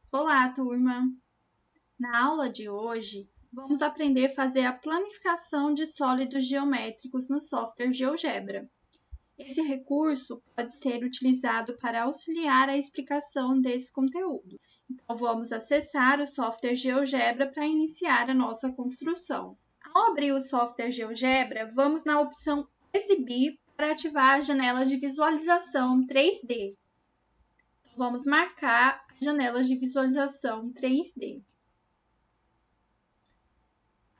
Olá, turma! Na aula de hoje, vamos aprender a fazer a planificação de sólidos geométricos no software GeoGebra. Esse recurso pode ser utilizado para auxiliar a explicação desse conteúdo. Então, vamos acessar o software GeoGebra para iniciar a nossa construção. Ao abrir o software GeoGebra, vamos na opção Exibir para ativar a janela de visualização 3D. Então, vamos marcar a janela de visualização 3D.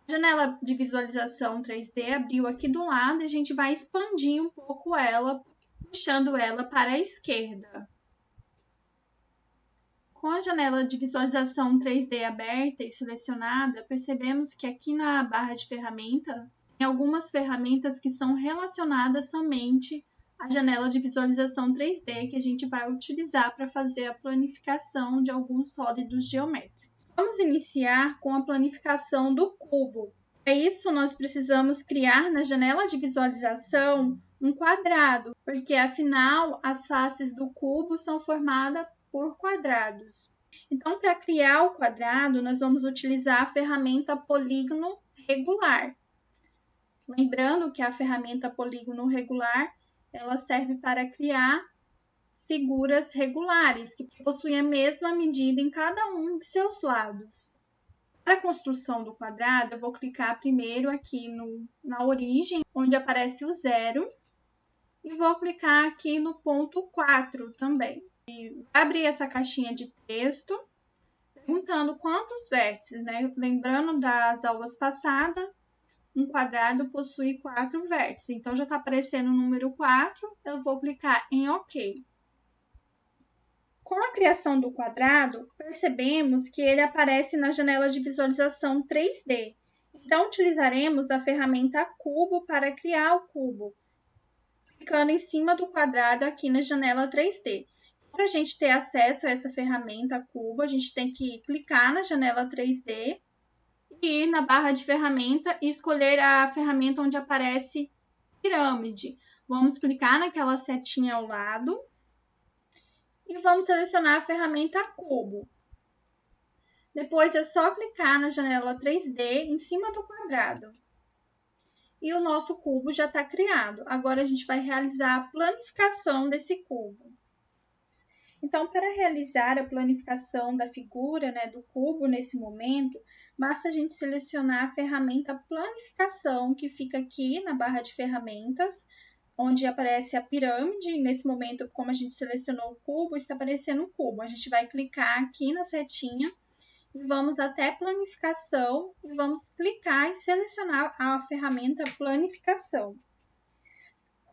A janela de visualização 3D abriu aqui do lado e a gente vai expandir um pouco ela, puxando ela para a esquerda. Com a janela de visualização 3D aberta e selecionada, percebemos que aqui na barra de ferramenta tem algumas ferramentas que são relacionadas somente à janela de visualização 3D que a gente vai utilizar para fazer a planificação de alguns sólidos geométricos. Vamos iniciar com a planificação do cubo. Para isso, nós precisamos criar na janela de visualização um quadrado, porque afinal as faces do cubo são formadas por quadrados. Então, para criar o quadrado, nós vamos utilizar a ferramenta polígono regular. Lembrando que a ferramenta polígono regular, ela serve para criar figuras regulares, que possuem a mesma medida em cada um de seus lados. Para a construção do quadrado, eu vou clicar primeiro aqui na origem, onde aparece o 0, e vou clicar aqui no ponto 4 também. E vai abrir essa caixinha de texto, perguntando quantos vértices, né? Lembrando das aulas passadas, um quadrado possui 4 vértices. Então, já está aparecendo o número 4, eu vou clicar em OK. Com a criação do quadrado, percebemos que ele aparece na janela de visualização 3D. Então, utilizaremos a ferramenta Cubo para criar o cubo, clicando em cima do quadrado aqui na janela 3D. Para a gente ter acesso a essa ferramenta Cubo, a gente tem que clicar na janela 3D e ir na barra de ferramenta e escolher a ferramenta onde aparece pirâmide. Vamos clicar naquela setinha ao lado e vamos selecionar a ferramenta Cubo. Depois é só clicar na janela 3D em cima do quadrado. E o nosso cubo já está criado. Agora a gente vai realizar a planificação desse cubo. Então, para realizar a planificação da figura, do cubo nesse momento, basta a gente selecionar a ferramenta Planificação, que fica aqui na barra de ferramentas, onde aparece a pirâmide. Nesse momento, como a gente selecionou o cubo, está aparecendo o cubo. A gente vai clicar aqui na setinha e vamos até Planificação e vamos clicar e selecionar a ferramenta Planificação.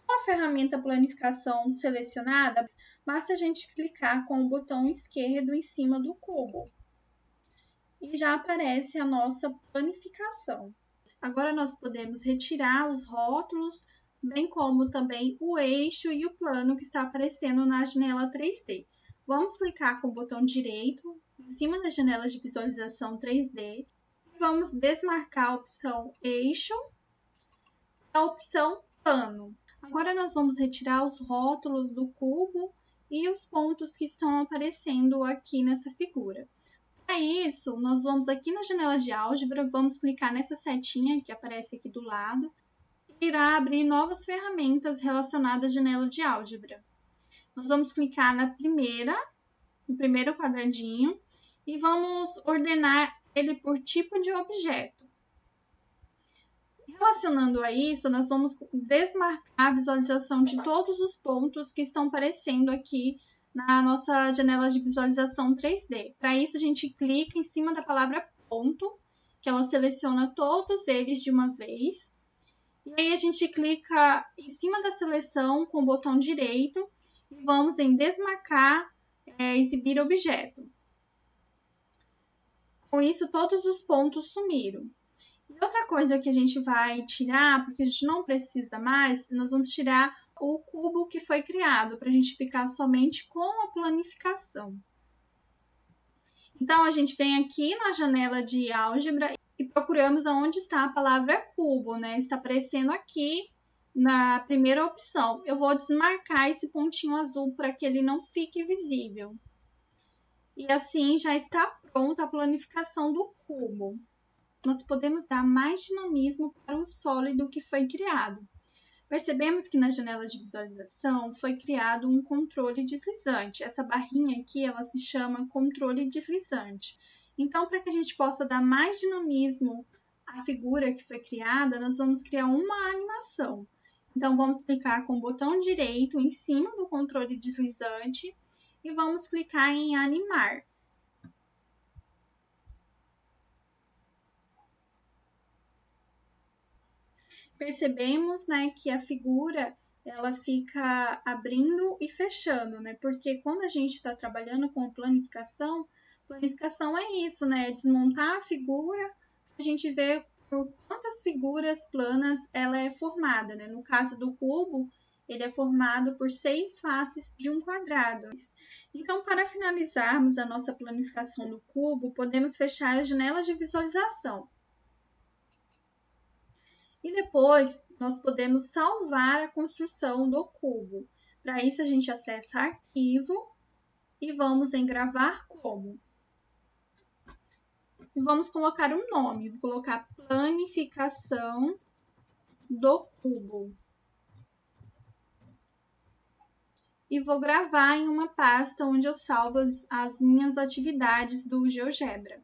Com a ferramenta Planificação selecionada, basta a gente clicar com o botão esquerdo em cima do cubo e já aparece a nossa planificação. Agora, nós podemos retirar os rótulos, bem como também o eixo e o plano que está aparecendo na janela 3D. Vamos clicar com o botão direito em cima da janela de visualização 3D e vamos desmarcar a opção eixo e a opção plano. Agora, nós vamos retirar os rótulos do cubo e os pontos que estão aparecendo aqui nessa figura. Para isso, nós vamos aqui na janela de álgebra, vamos clicar nessa setinha que aparece aqui do lado, e irá abrir novas ferramentas relacionadas à janela de álgebra. Nós vamos clicar no primeiro quadradinho, e vamos ordenar ele por tipo de objeto. Relacionando a isso, nós vamos desmarcar a visualização de todos os pontos que estão aparecendo aqui na nossa janela de visualização 3D. Para isso, a gente clica em cima da palavra ponto, que ela seleciona todos eles de uma vez. E aí, a gente clica em cima da seleção com o botão direito e vamos em desmarcar, exibir objeto. Com isso, todos os pontos sumiram. E outra coisa que a gente vai tirar, porque a gente não precisa mais, nós vamos tirar o cubo que foi criado, para a gente ficar somente com a planificação. Então, a gente vem aqui na janela de álgebra e procuramos aonde está a palavra cubo, Está aparecendo aqui na primeira opção. Eu vou desmarcar esse pontinho azul para que ele não fique visível. E assim já está pronta a planificação do cubo. Nós podemos dar mais dinamismo para o sólido que foi criado. Percebemos que na janela de visualização foi criado um controle deslizante. Essa barrinha aqui, ela se chama controle deslizante. Então, para que a gente possa dar mais dinamismo à figura que foi criada, nós vamos criar uma animação. Então, vamos clicar com o botão direito em cima do controle deslizante e vamos clicar em animar. Percebemos, né, que a figura ela fica abrindo e fechando, né? Porque quando a gente está trabalhando com planificação é isso, né? É desmontar a figura, a gente vê por quantas figuras planas ela é formada, né? No caso do cubo, ele é formado por 6 faces de um quadrado. Então, para finalizarmos a nossa planificação do cubo, podemos fechar a janela de visualização. E depois, nós podemos salvar a construção do cubo. Para isso, a gente acessa Arquivo e vamos em Gravar Como. E vamos colocar um nome. Vou colocar Planificação do Cubo. E vou gravar em uma pasta onde eu salvo as minhas atividades do GeoGebra.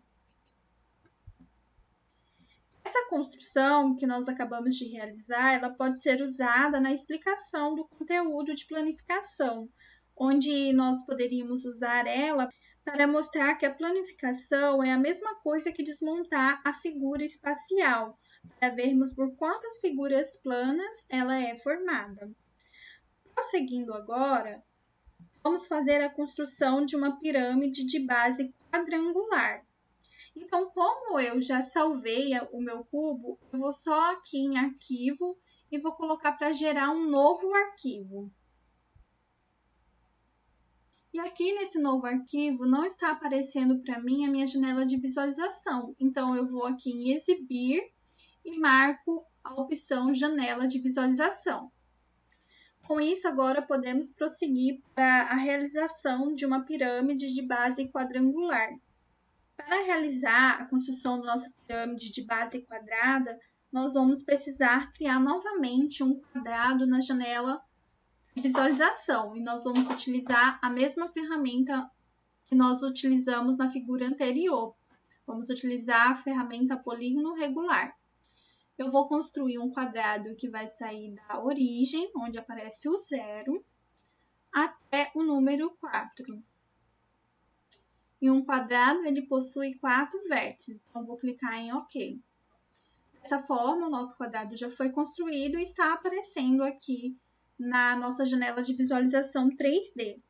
Essa construção que nós acabamos de realizar, ela pode ser usada na explicação do conteúdo de planificação, onde nós poderíamos usar ela para mostrar que a planificação é a mesma coisa que desmontar a figura espacial, para vermos por quantas figuras planas ela é formada. Prosseguindo agora, vamos fazer a construção de uma pirâmide de base quadrangular. Então, como eu já salvei o meu cubo, eu vou só aqui em Arquivo e vou colocar para gerar um novo arquivo. E aqui nesse novo arquivo não está aparecendo para mim a minha janela de visualização. Então, eu vou aqui em Exibir e marco a opção Janela de Visualização. Com isso, agora podemos prosseguir para a realização de uma pirâmide de base quadrangular. Para realizar a construção da nossa pirâmide de base quadrada, nós vamos precisar criar novamente um quadrado na janela de visualização e nós vamos utilizar a mesma ferramenta que nós utilizamos na figura anterior. Vamos utilizar a ferramenta polígono regular. Eu vou construir um quadrado que vai sair da origem, onde aparece o 0, até o número 4. E um quadrado, ele possui 4 vértices, então vou clicar em OK. Dessa forma, o nosso quadrado já foi construído e está aparecendo aqui na nossa janela de visualização 3D.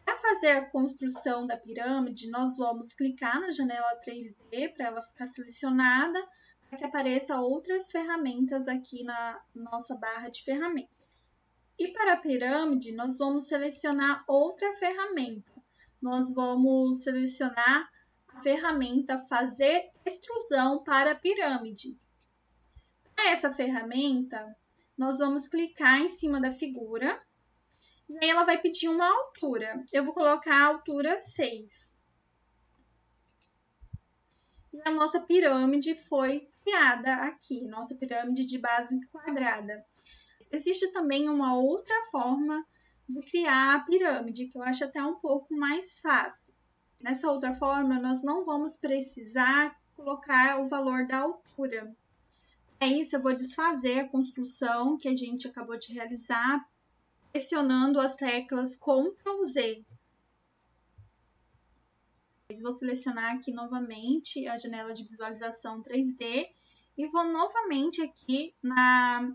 Para fazer a construção da pirâmide, nós vamos clicar na janela 3D para ela ficar selecionada, para que apareça outras ferramentas aqui na nossa barra de ferramentas. E para a pirâmide, nós vamos selecionar outra ferramenta. Nós vamos selecionar a ferramenta Fazer Extrusão para a Pirâmide. Para essa ferramenta, nós vamos clicar em cima da figura e aí ela vai pedir uma altura. Eu vou colocar a altura 6. E a nossa pirâmide foi criada aqui, nossa pirâmide de base quadrada. Existe também uma outra forma de criar a pirâmide, que eu acho até um pouco mais fácil. Nessa outra forma, nós não vamos precisar colocar o valor da altura. Para isso, eu vou desfazer a construção que a gente acabou de realizar, pressionando as teclas Ctrl Z. Vou selecionar aqui novamente a janela de visualização 3D e vou novamente aqui na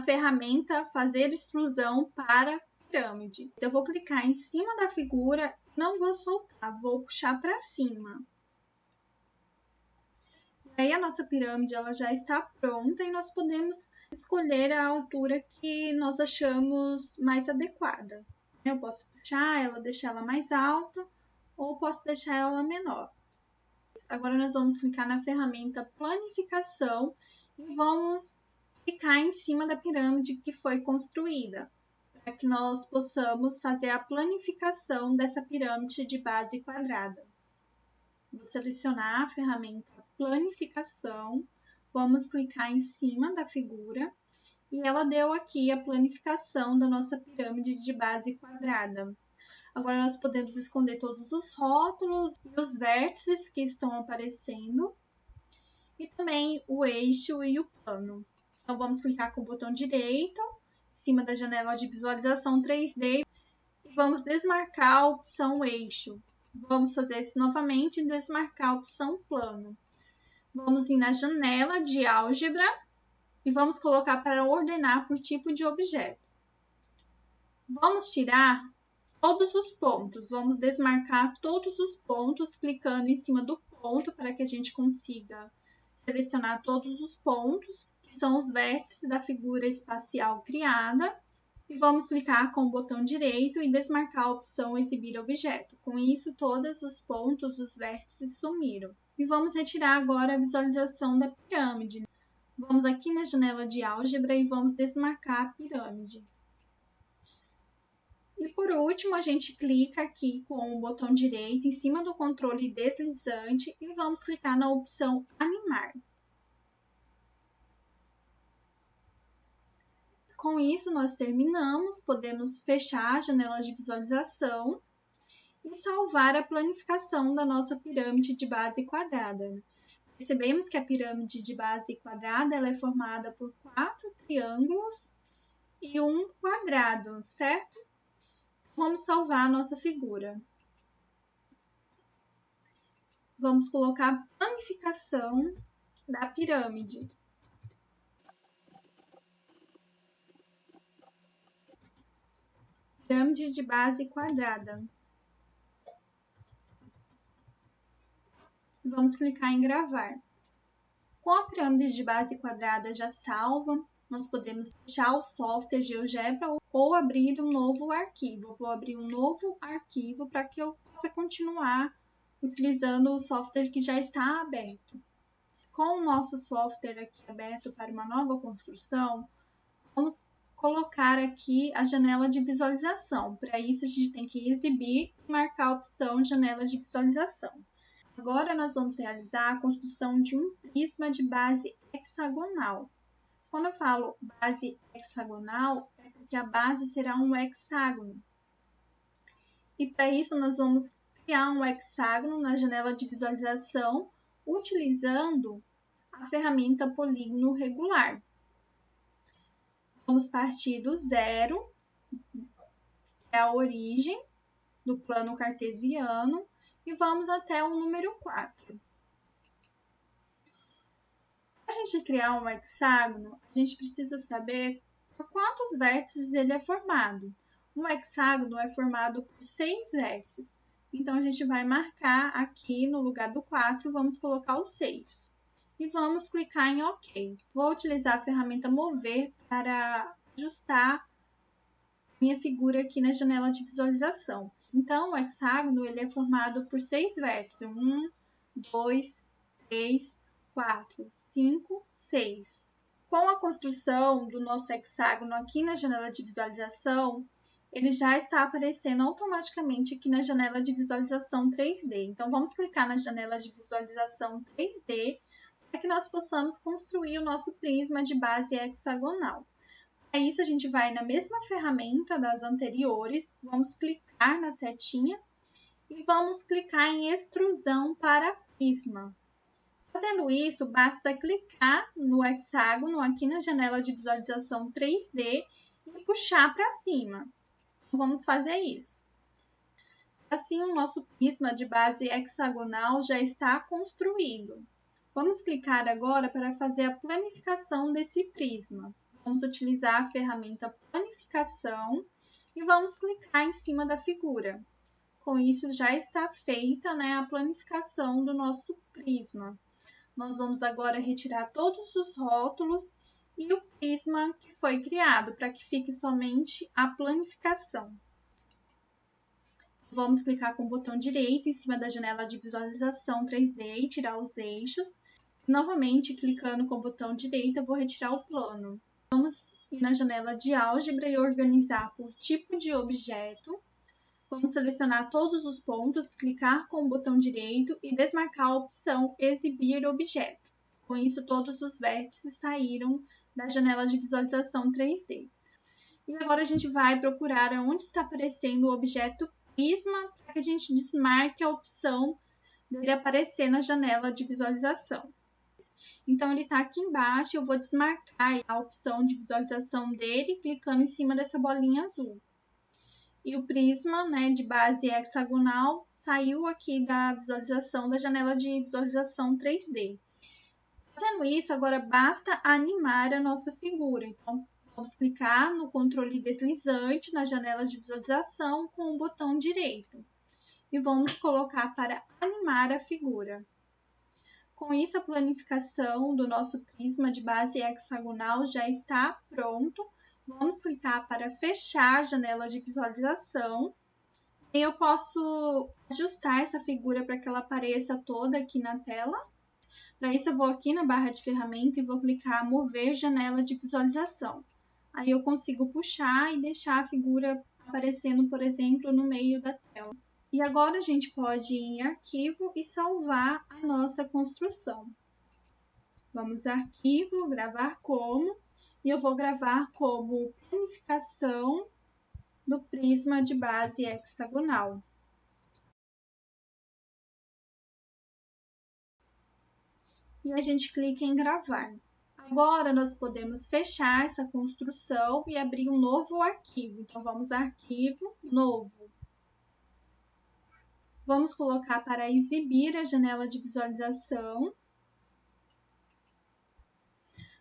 ferramenta Fazer Extrusão para Pirâmide. Eu vou clicar em cima da figura e não vou soltar, vou puxar para cima. E aí a nossa pirâmide ela já está pronta e nós podemos escolher a altura que nós achamos mais adequada. Eu posso puxar ela, deixar ela mais alta ou posso deixar ela menor. Agora nós vamos clicar na ferramenta Planificação e vamos clicar em cima da pirâmide que foi construída. para que nós possamos fazer a planificação dessa pirâmide de base quadrada. Vou selecionar a ferramenta Planificação, vamos clicar em cima da figura e ela deu aqui a planificação da nossa pirâmide de base quadrada. Agora nós podemos esconder todos os rótulos e os vértices que estão aparecendo e também o eixo e o plano. Então vamos clicar com o botão direito em cima da janela de visualização 3D e vamos desmarcar a opção eixo. Vamos fazer isso novamente e desmarcar a opção plano. Vamos ir na janela de álgebra e vamos colocar para ordenar por tipo de objeto. Vamos tirar todos os pontos. Vamos desmarcar todos os pontos clicando em cima do ponto para que a gente consiga selecionar todos os pontos, que são os vértices da figura espacial criada. E vamos clicar com o botão direito e desmarcar a opção Exibir Objeto. Com isso, todos os pontos, os vértices sumiram. E vamos retirar agora a visualização da pirâmide. Vamos aqui na janela de álgebra e vamos desmarcar a pirâmide. E por último, a gente clica aqui com o botão direito em cima do controle deslizante e vamos clicar na opção Animar. Com isso, nós terminamos, podemos fechar a janela de visualização e salvar a planificação da nossa pirâmide de base quadrada. Percebemos que a pirâmide de base quadrada ela é formada por 4 triângulos e um quadrado, certo? Vamos salvar a nossa figura. Vamos colocar a planificação da pirâmide. Pirâmide de base quadrada. Vamos clicar em gravar. Com a pirâmide de base quadrada já salva, nós podemos fechar o software GeoGebra ou abrir um novo arquivo. Eu vou abrir um novo arquivo para que eu possa continuar utilizando o software que já está aberto. Com o nosso software aqui aberto para uma nova construção, vamos colocar aqui a janela de visualização. Para isso, a gente tem que exibir e marcar a opção janela de visualização. Agora, nós vamos realizar a construção de um prisma de base hexagonal. Quando eu falo base hexagonal, é porque a base será um hexágono. E para isso, nós vamos criar um hexágono na janela de visualização, utilizando a ferramenta polígono regular. Vamos partir do zero, que é a origem do plano cartesiano, e vamos até o número 4. Para a gente criar um hexágono, a gente precisa saber por quantos vértices ele é formado. Um hexágono é formado por 6 vértices. Então, a gente vai marcar aqui no lugar do 4, vamos colocar o 6. E vamos clicar em OK. Vou utilizar a ferramenta Mover para ajustar minha figura aqui na janela de visualização. Então, o hexágono ele é formado por 6 vértices. 1, 2, 3, 4, 5, 6. Com a construção do nosso hexágono aqui na janela de visualização, ele já está aparecendo automaticamente aqui na janela de visualização 3D. Então, vamos clicar na janela de visualização 3D para que nós possamos construir o nosso prisma de base hexagonal. Para isso, a gente vai na mesma ferramenta das anteriores, vamos clicar na setinha e vamos clicar em extrusão para prisma. Fazendo isso, basta clicar no hexágono aqui na janela de visualização 3D e puxar para cima. Então, vamos fazer isso. Assim, o nosso prisma de base hexagonal já está construído. Vamos clicar agora para fazer a planificação desse prisma. Vamos utilizar a ferramenta Planificação e vamos clicar em cima da figura. Com isso, já está feita, a planificação do nosso prisma. Nós vamos agora retirar todos os rótulos e o prisma que foi criado, para que fique somente a planificação. Vamos clicar com o botão direito em cima da janela de visualização 3D e tirar os eixos. Novamente, clicando com o botão direito, eu vou retirar o plano. Vamos ir na janela de álgebra e organizar por tipo de objeto. Vamos selecionar todos os pontos, clicar com o botão direito e desmarcar a opção Exibir objeto. Com isso, todos os vértices saíram da janela de visualização 3D. E agora a gente vai procurar onde está aparecendo o objeto prisma para que a gente desmarque a opção dele aparecer na janela de visualização. Então, ele está aqui embaixo, eu vou desmarcar a opção de visualização dele clicando em cima dessa bolinha azul. E o prisma, né, de base hexagonal saiu aqui da visualização da janela de visualização 3D. Fazendo isso, agora basta animar a nossa figura. Então, vamos clicar no controle deslizante na janela de visualização com o botão direito. E vamos colocar para animar a figura. Com isso, a planificação do nosso prisma de base hexagonal já está pronto. Vamos clicar para fechar a janela de visualização. E eu posso ajustar essa figura para que ela apareça toda aqui na tela. Para isso, eu vou aqui na barra de ferramenta e vou clicar Mover janela de visualização. Aí eu consigo puxar e deixar a figura aparecendo, por exemplo, no meio da tela. E agora a gente pode ir em Arquivo e salvar a nossa construção. Vamos a Arquivo, Gravar como, e eu vou gravar como planificação do prisma de base hexagonal. E a gente clica em Gravar. Agora, nós podemos fechar essa construção e abrir um novo arquivo. Então, vamos a Arquivo, Novo. Vamos colocar para exibir a janela de visualização.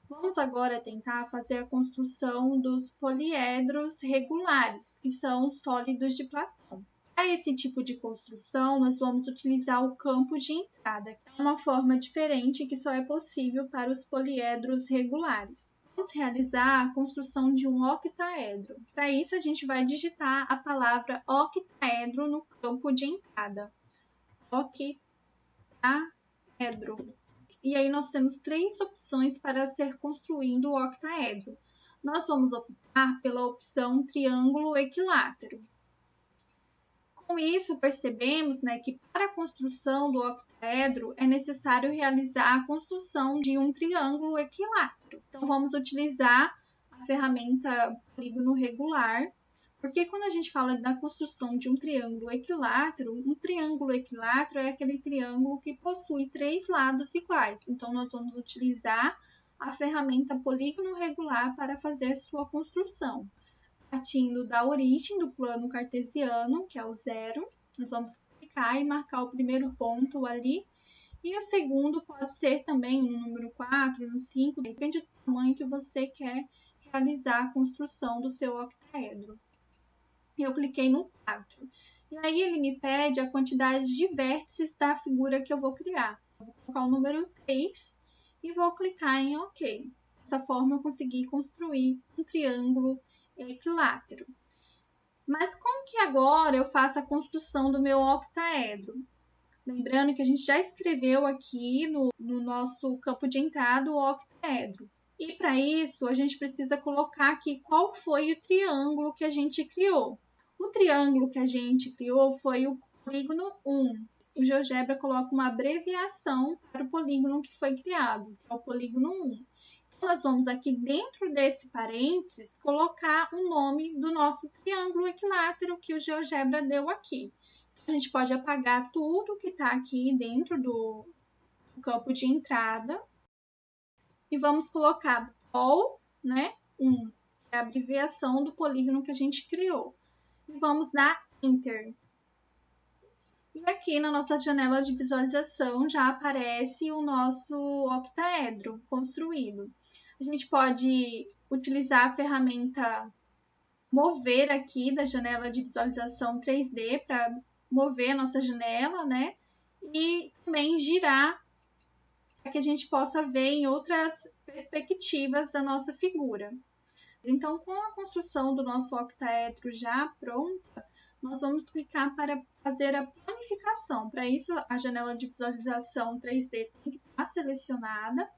Vamos agora tentar fazer a construção dos poliedros regulares, que são sólidos de Platão. Para esse tipo de construção, nós vamos utilizar o campo de entrada, que é uma forma diferente que só é possível para os poliedros regulares. Vamos realizar a construção de um octaedro. Para isso, a gente vai digitar a palavra octaedro no campo de entrada. Octaedro. E aí nós temos três opções para ser construído o octaedro. Nós vamos optar pela opção triângulo equilátero. Com isso, percebemos, né, que para a construção do octaedro é necessário realizar a construção de um triângulo equilátero. Então, vamos utilizar a ferramenta polígono regular, porque quando a gente fala da construção de um triângulo equilátero é aquele triângulo que possui três lados iguais. Então, nós vamos utilizar a ferramenta polígono regular para fazer sua construção. Partindo da origem do plano cartesiano, que é o 0, nós vamos clicar e marcar o primeiro ponto ali. E o segundo pode ser também no número 4, no 5, depende do tamanho que você quer realizar a construção do seu octaedro. Eu cliquei no 4. E aí ele me pede a quantidade de vértices da figura que eu vou criar. Eu vou colocar o número 3 e vou clicar em OK. Dessa forma eu consegui construir um triângulo equilátero. Mas como que agora eu faço a construção do meu octaedro? Lembrando que a gente já escreveu aqui no nosso campo de entrada o octaedro. E para isso, a gente precisa colocar aqui qual foi o triângulo que a gente criou. O triângulo que a gente criou foi o polígono 1. O GeoGebra coloca uma abreviação para o polígono que foi criado, que é o polígono 1. Nós vamos aqui dentro desse parênteses colocar o nome do nosso triângulo equilátero que o GeoGebra deu aqui. Então, a gente pode apagar tudo que está aqui dentro do campo de entrada e vamos colocar POL, né, 1, que é a abreviação do polígono que a gente criou. E vamos dar Enter. E aqui na nossa janela de visualização já aparece o nosso octaedro construído. A gente pode utilizar a ferramenta mover aqui da janela de visualização 3D para mover a nossa janela, né? E também girar para que a gente possa ver em outras perspectivas a nossa figura. Então, com a construção do nosso octaedro já pronta, nós vamos clicar para fazer a planificação. Para isso, a janela de visualização 3D tem que estar selecionada.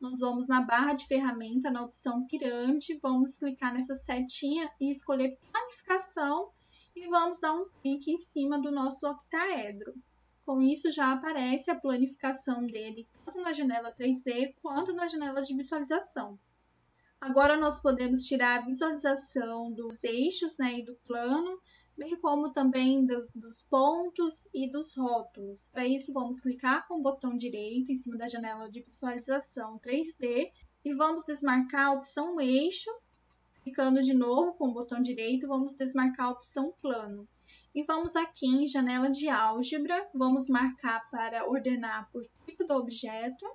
nós vamos na barra de ferramenta, na opção pirâmide, vamos clicar nessa setinha e escolher planificação e vamos dar um clique em cima do nosso octaedro. Com isso já aparece a planificação dele, tanto na janela 3D quanto na janela de visualização. Agora nós podemos tirar a visualização dos eixos, né, e do plano, bem como também dos pontos e dos rótulos. Para isso, vamos clicar com o botão direito em cima da janela de visualização 3D e vamos desmarcar a opção eixo. Clicando de novo com o botão direito, vamos desmarcar a opção plano. E vamos aqui em janela de álgebra, vamos marcar para ordenar por tipo do objeto.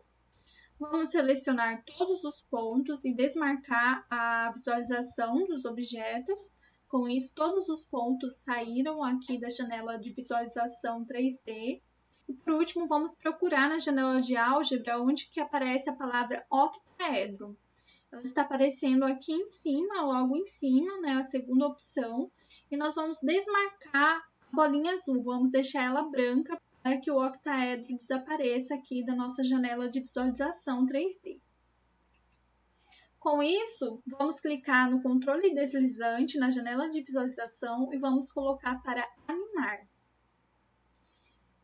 Vamos selecionar todos os pontos e desmarcar a visualização dos objetos. Com isso, todos os pontos saíram aqui da janela de visualização 3D. E por último, vamos procurar na janela de álgebra onde que aparece a palavra octaedro. Ela está aparecendo aqui em cima, logo em cima, né, a segunda opção. E nós vamos desmarcar a bolinha azul, vamos deixar ela branca para que o octaedro desapareça aqui da nossa janela de visualização 3D. Com isso, vamos clicar no controle deslizante na janela de visualização e vamos colocar para animar.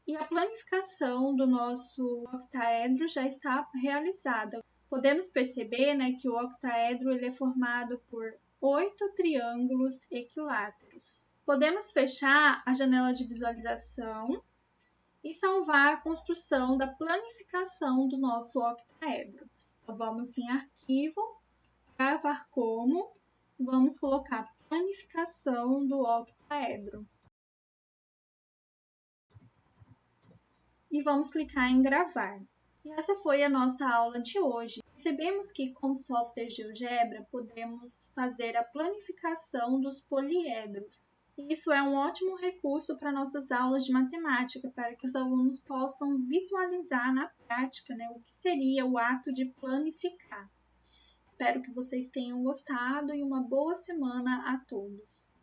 E a planificação do nosso octaedro já está realizada. Podemos perceber, né, que o octaedro ele é formado por 8 triângulos equiláteros. Podemos fechar a janela de visualização e salvar a construção da planificação do nosso octaedro. Então, vamos em Arquivo, Gravar como, vamos colocar Planificação do octaedro. E vamos clicar em Gravar. E essa foi a nossa aula de hoje. Percebemos que com o software GeoGebra podemos fazer a planificação dos poliedros. Isso é um ótimo recurso para nossas aulas de matemática, para que os alunos possam visualizar na prática, né, o que seria o ato de planificar. Espero que vocês tenham gostado e uma boa semana a todos.